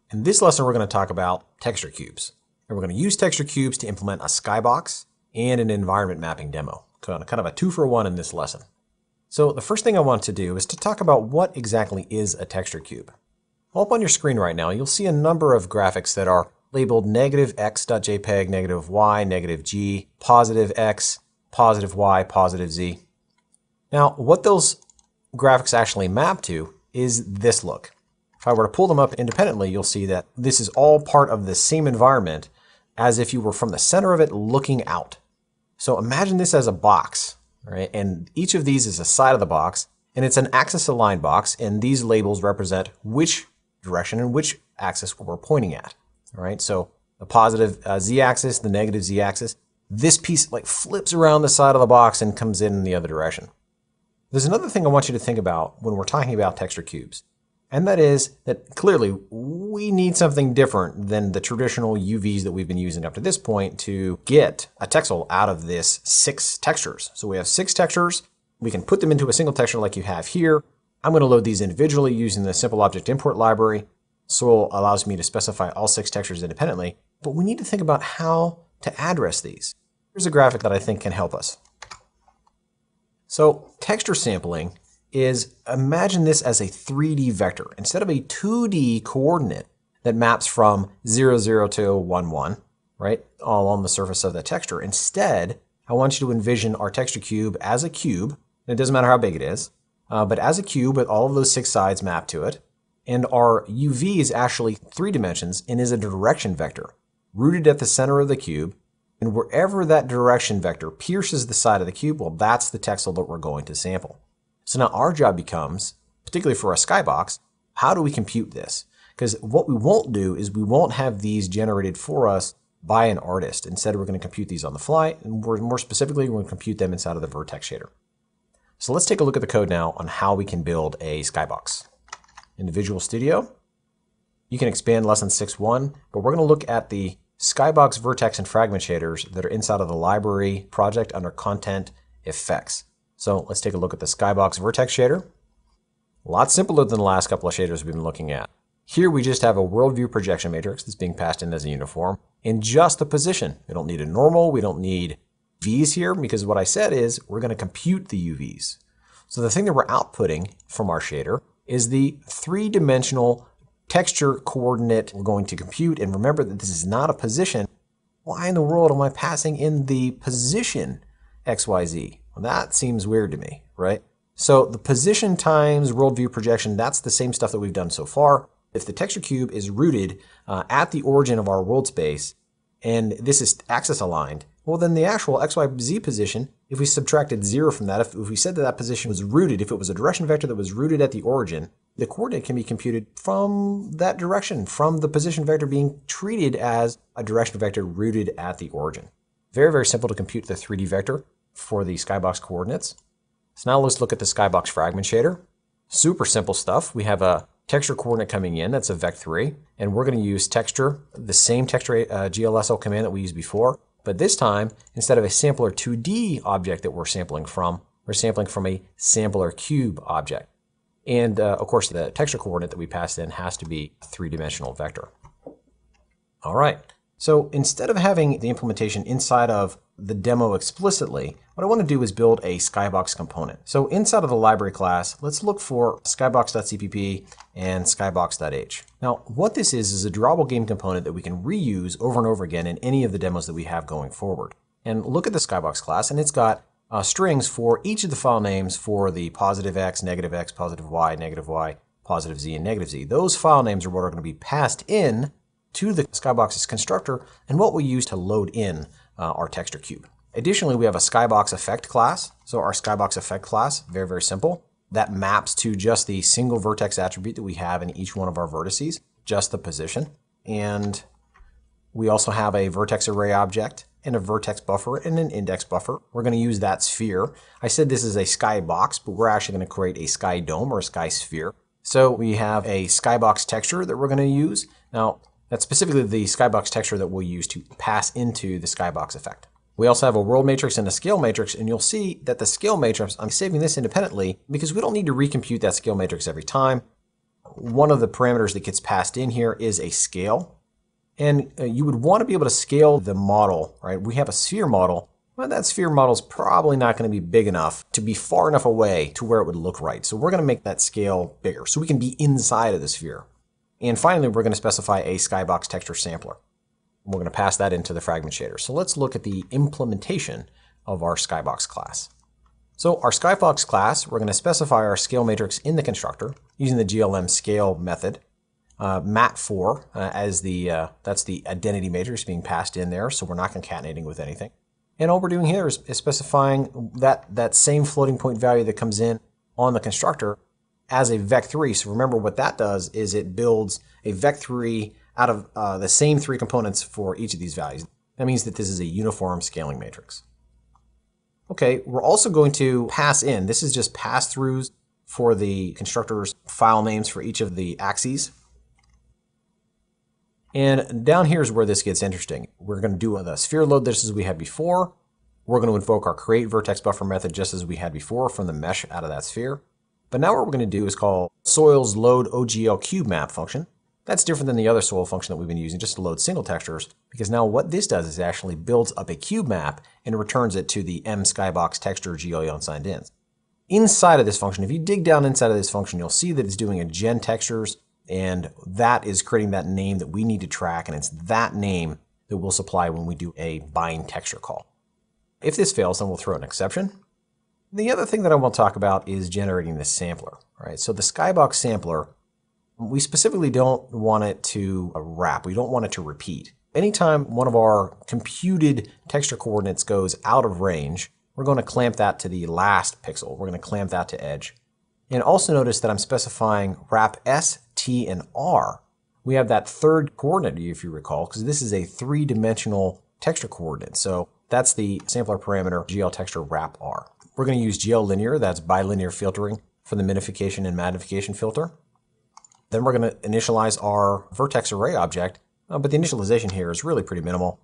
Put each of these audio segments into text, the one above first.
In this lesson, we're going to talk about texture cubes. And we're going to use texture cubes to implement a skybox and an environment mapping demo. Kind of a 2-for-1 in this lesson. So the first thing I want to do is to talk about what exactly is a texture cube. Well, up on your screen right now, you'll see a number of graphics that are labeled -x.jpg, -y, -g, +x, +y, +z. Now, what those graphics actually map to is this look. If I were to pull them up independently, you'll see that this is all part of the same environment as if you were from the center of it looking out. So imagine this as a box, right? And each of these is a side of the box, and it's an axis-aligned box, and these labels represent which direction and which axis we're pointing at, all right? So the positive z-axis, the negative z-axis, this piece like flips around the side of the box and comes in the other direction. There's another thing I want you to think about when we're talking about texture cubes. And that is that clearly we need something different than the traditional UVs that we've been using up to this point to get a texel out of this 6 textures. So we have 6 textures. We can put them into a single texture like you have here. I'm going to load these individually using the simple object import library. Soil allows me to specify all 6 textures independently. But we need to think about how to address these. Here's a graphic that I think can help us. So texture sampling is, imagine this as a 3D vector instead of a 2D coordinate that maps from 0, 0 to 1, 1, right, all on the surface of the texture. Instead, I want you to envision our texture cube as a cube. And it doesn't matter how big it is, but as a cube with all of those 6 sides mapped to it. And our UV is actually 3 dimensions and is a direction vector rooted at the center of the cube. And wherever that direction vector pierces the side of the cube, well, that's the texel that we're going to sample. So now our job becomes, particularly for a skybox, how do we compute this? Because what we won't do is we won't have these generated for us by an artist. Instead, we're going to compute these on the fly, and more specifically, we're going to compute them inside of the vertex shader. So let's take a look at the code now on how we can build a skybox. In Visual Studio, you can expand lesson 6.1, but we're going to look at the skybox vertex and fragment shaders that are inside of the library project under Content Effects. So let's take a look at the skybox vertex shader. A lot simpler than the last couple of shaders we've been looking at. Here we just have a worldview projection matrix that's being passed in as a uniform in just the position. We don't need a normal, we don't need V's here, because what I said is we're going to compute the UVs. So the thing that we're outputting from our shader is the 3-dimensional texture coordinate we're going to compute. And remember that this is not a position. Why in the world am I passing in the position XYZ? Well, that seems weird to me, right? So the position times worldview projection, that's the same stuff that we've done so far. If the texture cube is rooted at the origin of our world space, and this is axis aligned, well, then the actual XYZ position, if we subtracted 0 from that, if we said that that position was rooted, if it was a direction vector that was rooted at the origin, the coordinate can be computed from that direction, from the position vector being treated as a direction vector rooted at the origin. Very, very simple to compute the 3D vector for the skybox coordinates. So now let's look at the skybox fragment shader. Super simple stuff. We have a texture coordinate coming in, that's a vec3, and we're going to use texture, the same texture GLSL command that we used before, but this time, instead of a sampler 2D object that we're sampling from a sampler cube object. And of course, the texture coordinate that we passed in has to be a 3-dimensional vector. All right. So instead of having the implementation inside of the demo explicitly, what I want to do is build a skybox component. So inside of the library class, let's look for skybox.cpp and skybox.h. Now, what this is a drawable game component that we can reuse over and over again in any of the demos that we have going forward. And look at the skybox class, and it's got strings for each of the file names for the +x, -x, +y, +z, and -z. Those file names are what are going to be passed in to the skybox's constructor and what we use to load in our texture cube. Additionally, we have a skybox effect class. So our skybox effect class, very, very simple. That maps to just the single vertex attribute that we have in each one of our vertices, just the position. And we also have a vertex array object and a vertex buffer and an index buffer. We're going to use that sphere. I said this is a skybox, but we're actually going to create a sky dome or a sky sphere. So we have a skybox texture that we're going to use. Now, that's specifically the skybox texture that we'll use to pass into the skybox effect. We also have a world matrix and a scale matrix, and you'll see that the scale matrix, I'm saving this independently because we don't need to recompute that scale matrix every time. one of the parameters that gets passed in here is a scale. And you would want to be able to scale the model, right? We have a sphere model. Well, that sphere model is probably not going to be big enough to be far enough away to where it would look right. So we're going to make that scale bigger so we can be inside of the sphere. And finally, we're going to specify a skybox texture sampler. We're going to pass that into the fragment shader. So let's look at the implementation of our skybox class. So our skybox class, we're going to specify our scale matrix in the constructor using the GLM scale method. Map4 as that's the identity matrix being passed in there, so we're not concatenating with anything. And all we're doing here is specifying that same floating point value that comes in on the constructor as a vec3. So remember what that does is it builds a vec3 out of the same three components for each of these values. That means that this is a uniform scaling matrix. Okay, we're also going to pass in, this is just pass-throughs for the constructor's file names for each of the axes. And down here is where this gets interesting. We're going to do the sphere load just as we had before. We're going to invoke our create vertex buffer method just as we had before from the mesh out of that sphere. But now what we're going to do is call soils load OGL cube map function. That's different than the other soil function that we've been using just to load single textures, because now what this does is it actually builds up a cube map and returns it to the M skybox texture GL unsigned ins. Inside of this function, if you dig down inside of this function, you'll see that it's doing a gen textures. And that is creating that name that we need to track, and it's that name that we'll supply when we do a bind texture call. If this fails, then we'll throw an exception. The other thing that I want to talk about is generating the sampler, right? So the skybox sampler, we specifically don't want it to wrap. We don't want it to repeat. Anytime one of our computed texture coordinates goes out of range, we're going to clamp that to the last pixel. We're going to clamp that to edge. And also notice that I'm specifying wrap S, T, and R. We have that third coordinate, if you recall, because this is a three-dimensional texture coordinate. So that's the sampler parameter GL texture wrap R. We're going to use GL linear, that's bilinear filtering for the minification and magnification filter. Then we're going to initialize our vertex array object, but the initialization here is really pretty minimal.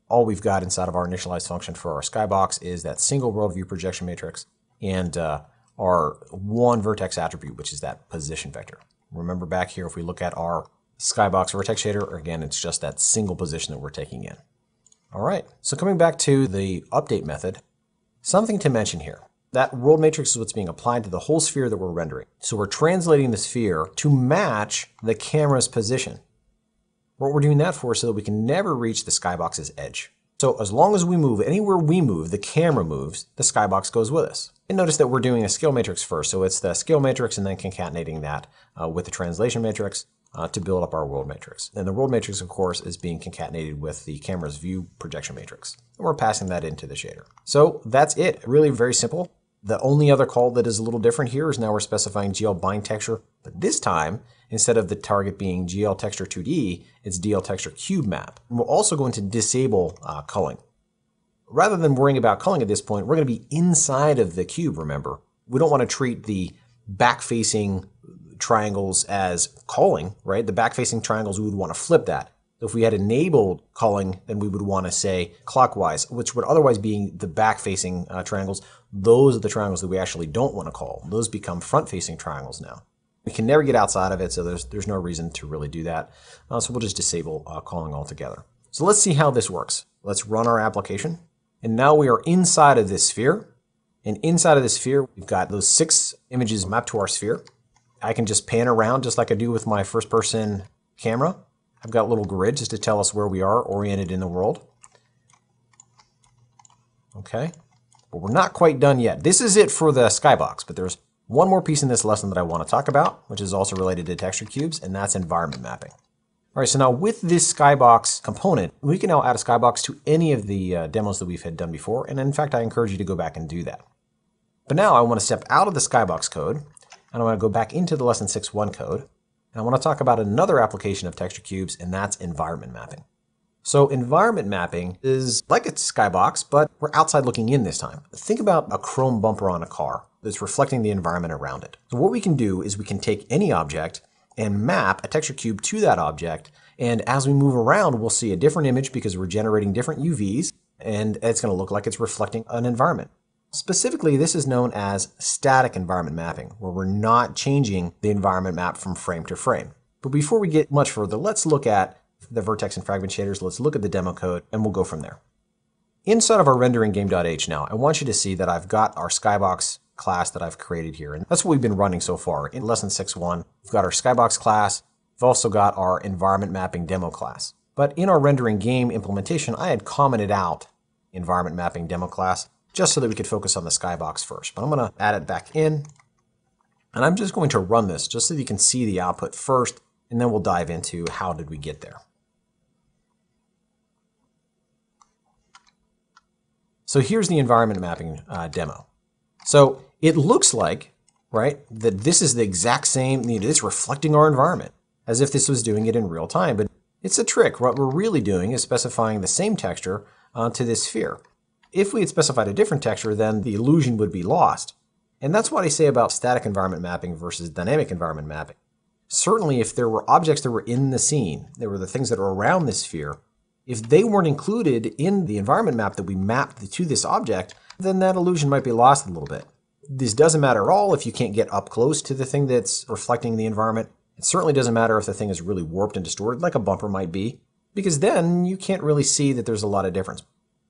All we've got inside of our initialize function for our skybox is that single worldview projection matrix and our one vertex attribute, which is that position vector. Remember back here, if we look at our skybox vertex shader, again, it's just that single position that we're taking in. All right, so coming back to the update method, something to mention here. That world matrix is what's being applied to the whole sphere that we're rendering. So we're translating the sphere to match the camera's position. What we're doing that for is so that we can never reach the skybox's edge. So as long as we move, anywhere we move, the camera moves, the skybox goes with us. And notice that we're doing a scale matrix first. So it's the scale matrix and then concatenating that with the translation matrix to build up our world matrix. And the world matrix, of course, is being concatenated with the camera's view projection matrix. And we're passing that into the shader. So that's it. Really very simple. The only other call that is a little different here is now we're specifying GL bind texture. But this time, instead of the target being GL texture 2D, it's DL texture cube map. And we're also going to disable culling. Rather than worrying about culling at this point, we're going to be inside of the cube, remember. We don't want to treat the back-facing triangles as culling, right? The back-facing triangles, we would want to flip that. So if we had enabled culling, then we would want to say clockwise, which would otherwise be the back-facing triangles. Those are the triangles that we actually don't want to call. Those become front-facing triangles now. We can never get outside of it, so there's no reason to really do that. So we'll just disable culling altogether. So let's see how this works. Let's run our application. And now we are inside of this sphere. And inside of this sphere, we've got those 6 images mapped to our sphere. I can just pan around just like I do with my first-person camera. I've got little grids just to tell us where we are oriented in the world. Okay, but we're not quite done yet. This is it for the skybox, but there's one more piece in this lesson that I want to talk about, which is also related to texture cubes, and that's environment mapping. All right, so now with this skybox component, we can now add a skybox to any of the demos that we've had done before, and in fact, I encourage you to go back and do that. But now I want to step out of the skybox code, and I want to go back into the lesson 6.1 code, and I want to talk about another application of texture cubes, and that's environment mapping. So environment mapping is like a skybox, but we're outside looking in this time. Think about a chrome bumper on a car that's reflecting the environment around it. So what we can do is we can take any object and map a texture cube to that object, and as we move around, we'll see a different image because we're generating different UVs, and it's going to look like it's reflecting an environment. Specifically, this is known as static environment mapping, where we're not changing the environment map from frame to frame. But before we get much further, let's look at the vertex and fragment shaders. Let's look at the demo code, and we'll go from there. Inside of our rendering game.h now, I want you to see that I've got our skybox class that I've created here. And that's what we've been running so far. In lesson 6.1, we've got our skybox class. We've also got our environment mapping demo class. But in our rendering game implementation, I had commented out environment mapping demo class just so that we could focus on the skybox first. But I'm going to add it back in. And I'm just going to run this just so that you can see the output first, and then we'll dive into how did we get there. So here's the environment mapping demo. So it looks like, right, that this is the exact same, it's reflecting our environment as if this was doing it in real time. But it's a trick. What we're really doing is specifying the same texture to this sphere. If we had specified a different texture, then the illusion would be lost. And that's what I say about static environment mapping versus dynamic environment mapping. Certainly, if there were objects that were in the scene, there were the things that are around this sphere, if they weren't included in the environment map that we mapped to this object, then that illusion might be lost a little bit. This doesn't matter at all if you can't get up close to the thing that's reflecting the environment. It certainly doesn't matter if the thing is really warped and distorted, like a bumper might be, because then you can't really see that there's a lot of difference.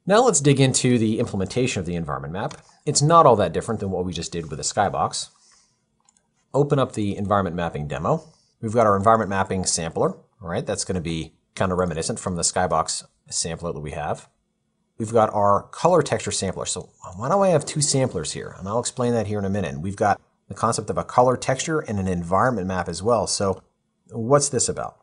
Now let's dig into the implementation of the environment map. It's not all that different than what we just did with the skybox. Open up the environment mapping demo. We've got our environment mapping sampler, all right? That's going to be kind of reminiscent from the skybox sampler that we have. We've got our color texture sampler. So why don't I have two samplers here? And I'll explain that here in a minute. We've got the concept of a color texture and an environment map as well. So what's this about?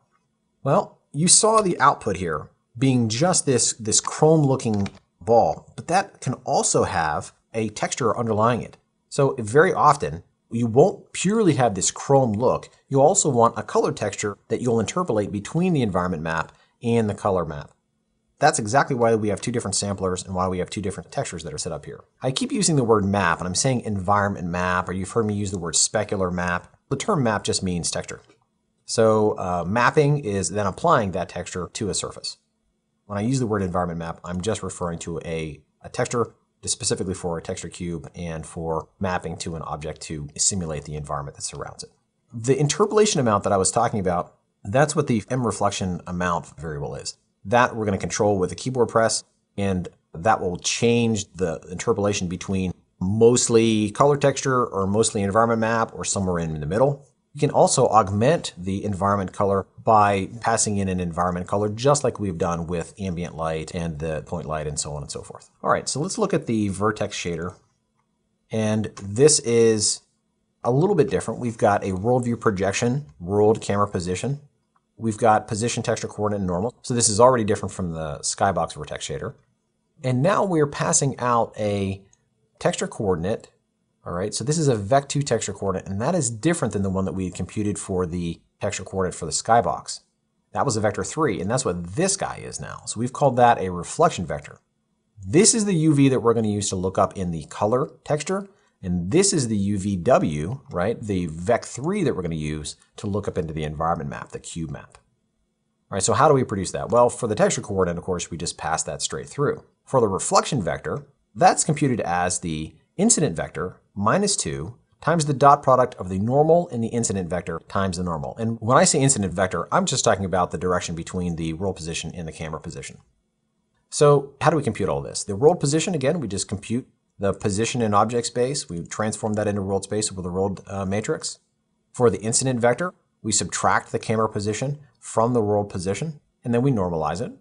Well, you saw the output here being just this chrome looking ball, but that can also have a texture underlying it. So very often you won't purely have this chrome look. You also want a color texture that you'll interpolate between the environment map and the color map. That's exactly why we have two different samplers and why we have two different textures that are set up here. I keep using the word map, and I'm saying environment map, or you've heard me use the word specular map. The term map just means texture. So mapping is then applying that texture to a surface. When I use the word environment map, I'm just referring to a texture specifically for a texture cube and for mapping to an object to simulate the environment that surrounds it. The interpolation amount that I was talking about, that's what the mReflection amount variable is. That we're going to control with a keyboard press, and that will change the interpolation between mostly color texture or mostly environment map or somewhere in the middle. You can also augment the environment color by passing in an environment color, just like we've done with ambient light and the point light and so on and so forth. All right, so let's look at the vertex shader. And this is a little bit different. We've got a world view projection, world camera position. We've got position, texture, coordinate, and normal. So this is already different from the skybox vertex shader. And now we're passing out a texture coordinate. All right, so this is a vec2 texture coordinate, and that is different than the one that we had computed for the texture coordinate for the skybox. That was a vector 3, and that's what this guy is now. So we've called that a reflection vector. This is the UV that we're going to use to look up in the color texture, and this is the UVW, right, the vec3 that we're going to use to look up into the environment map, the cube map. All right, so how do we produce that? Well, for the texture coordinate, of course, we just pass that straight through. For the reflection vector, that's computed as the incident vector minus 2 times the dot product of the normal and the incident vector times the normal. And when I say incident vector, I'm just talking about the direction between the world position and the camera position. So how do we compute all this? The world position, again, we just compute the position in object space. We transform that into world space with a world matrix. For the incident vector, we subtract the camera position from the world position, and then we normalize it.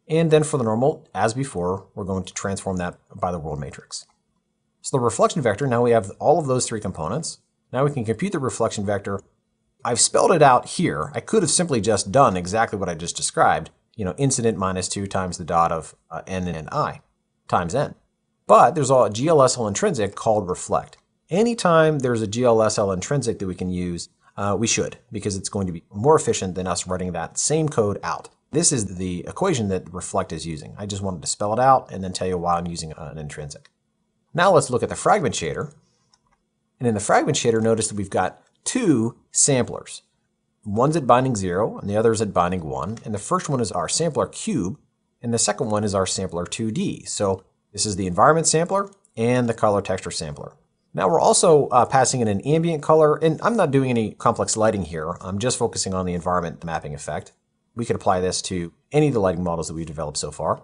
And then for the normal, as before, we're going to transform that by the world matrix. So the reflection vector, now we have all of those three components. Now we can compute the reflection vector. I've spelled it out here. I could have simply just done exactly what I just described. Incident minus 2 times the dot of n and I times n. But there's a GLSL intrinsic called reflect. Anytime there's a GLSL intrinsic that we can use, we should, because it's going to be more efficient than us writing that same code out. This is the equation that reflect is using. I just wanted to spell it out and then tell you why I'm using an intrinsic. Now let's look at the fragment shader. And in the fragment shader, notice that we've got two samplers. One's at binding 0 and the other is at binding 1. And the first one is our sampler cube and the second one is our sampler 2D. So this is the environment sampler and the color texture sampler. Now we're also passing in an ambient color, and I'm not doing any complex lighting here. I'm just focusing on the environment mapping effect. We could apply this to any of the lighting models that we've developed so far.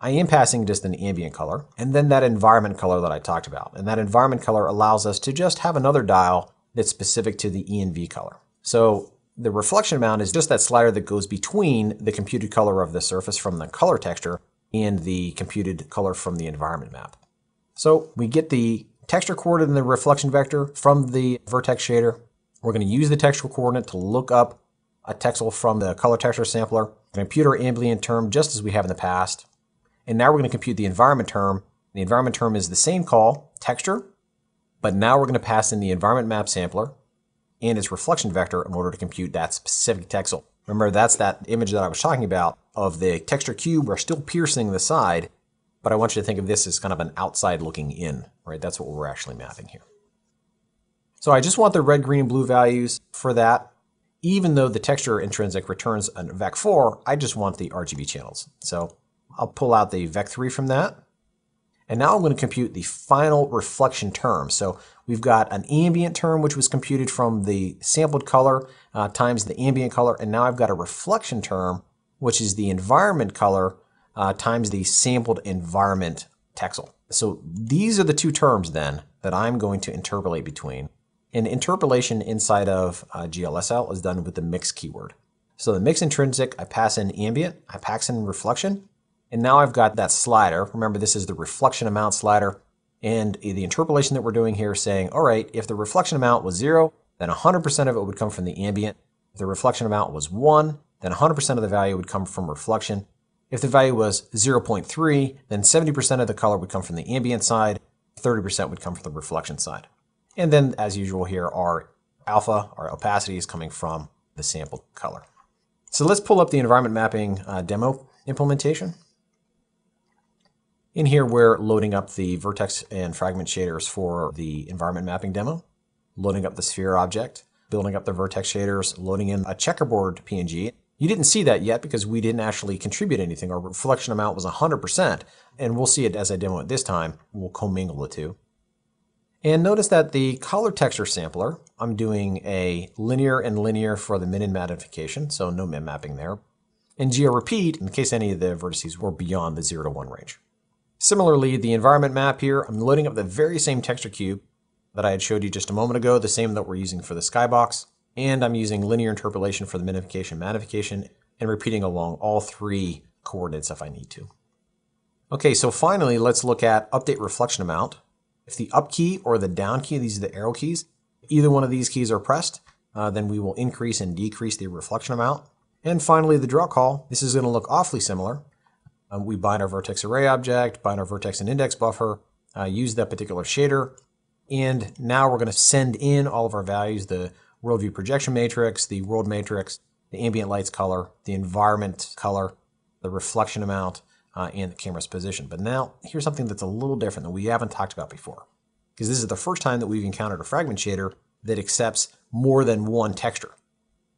I am passing just an ambient color, and then that environment color that I talked about. And that environment color allows us to just have another dial that's specific to the ENV color. So the reflection amount is just that slider that goes between the computed color of the surface from the color texture and the computed color from the environment map. So we get the texture coordinate in the reflection vector from the vertex shader. We're going to use the textual coordinate to look up a texel from the color texture sampler, we're going to compute our ambient term just as we have in the past. And now we're going to compute the environment term. The environment term is the same call, texture, but now we're going to pass in the environment map sampler and its reflection vector in order to compute that specific texel. Remember, that's that image that I was talking about of the texture cube. We're still piercing the side, but I want you to think of this as kind of an outside looking in, right? That's what we're actually mapping here. So I just want the red, green, and blue values for that. Even though the texture intrinsic returns a vec4, I just want the RGB channels. So I'll pull out the vec3 from that. And now I'm going to compute the final reflection term. So we've got an ambient term, which was computed from the sampled color times the ambient color. And now I've got a reflection term, which is the environment color times the sampled environment texel. So these are the two terms then that I'm going to interpolate between. And interpolation inside of GLSL is done with the mix keyword. So the mix intrinsic, I pass in ambient, I pass in reflection. And now I've got that slider. Remember, this is the reflection amount slider. And the interpolation that we're doing here is saying, all right, if the reflection amount was 0, then 100% of it would come from the ambient. If the reflection amount was 1, then 100% of the value would come from reflection. If the value was 0.3, then 70% of the color would come from the ambient side, 30% would come from the reflection side. And then, as usual here, our alpha, our opacity, is coming from the sampled color. So let's pull up the environment mapping demo implementation. In here, we're loading up the vertex and fragment shaders for the environment mapping demo, loading up the sphere object, building up the vertex shaders, loading in a checkerboard PNG. You didn't see that yet because we didn't actually contribute anything. Our reflection amount was 100%, and we'll see it as I demo it this time. We'll commingle the two. And notice that the color texture sampler, I'm doing a linear and linear for the min and magnification, so no min mapping there. And georepeat, in case any of the vertices were beyond the 0 to 1 range. Similarly, the environment map here, I'm loading up the very same texture cube that I had showed you just a moment ago, the same that we're using for the skybox. And I'm using linear interpolation for the minification, magnification, and repeating along all three coordinates if I need to. Okay, so finally, let's look at update reflection amount. If the up key or the down key, these are the arrow keys, either one of these keys are pressed, then we will increase and decrease the reflection amount. And finally, the draw call. This is going to look awfully similar. We bind our vertex array object, bind our vertex and index buffer, use that particular shader, and now we're going to send in all of our values, the worldview projection matrix, the world matrix, the ambient lights color, the environment color, the reflection amount, and the camera's position. But now, here's something that's a little different that we haven't talked about before, because this is the first time that we've encountered a fragment shader that accepts more than one texture.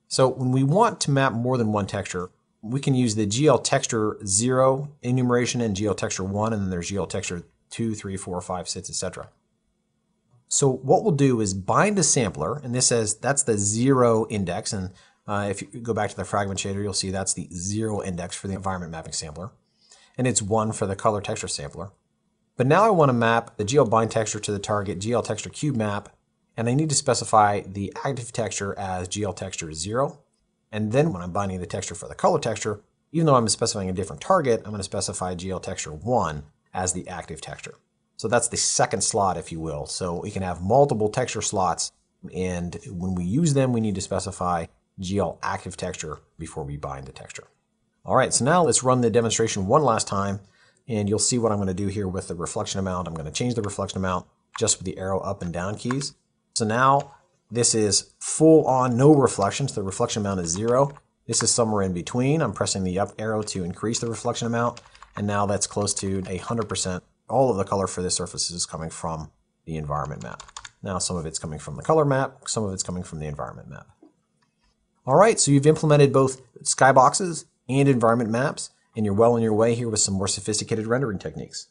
So when we want to map more than one texture, we can use the GL texture 0 enumeration and GL texture 1, and then there's GL texture 2, 3, 4, 5, 6, etc. So what we'll do is bind a sampler, and this says that's the 0 index, and if you go back to the fragment shader, you'll see that's the 0 index for the environment mapping sampler, and it's 1 for the color texture sampler. But now I want to map the GL bind texture to the target GL texture cube map, and I need to specify the active texture as GL texture 0. And then when I'm binding the texture for the color texture, even though I'm specifying a different target, I'm going to specify GL texture 1 as the active texture. So that's the second slot, if you will. So we can have multiple texture slots, and when we use them, we need to specify GL active texture before we bind the texture. All right, so now let's run the demonstration one last time, and you'll see what I'm going to do here with the reflection amount. I'm going to change the reflection amount just with the arrow up and down keys. So now this is full on no reflection, so the reflection amount is 0. This is somewhere in between. I'm pressing the up arrow to increase the reflection amount, and now that's close to 100%. All of the color for this surface is coming from the environment map. Now some of it's coming from the color map, some of it's coming from the environment map. All right, so you've implemented both skyboxes and environment maps, and you're well on your way here with some more sophisticated rendering techniques.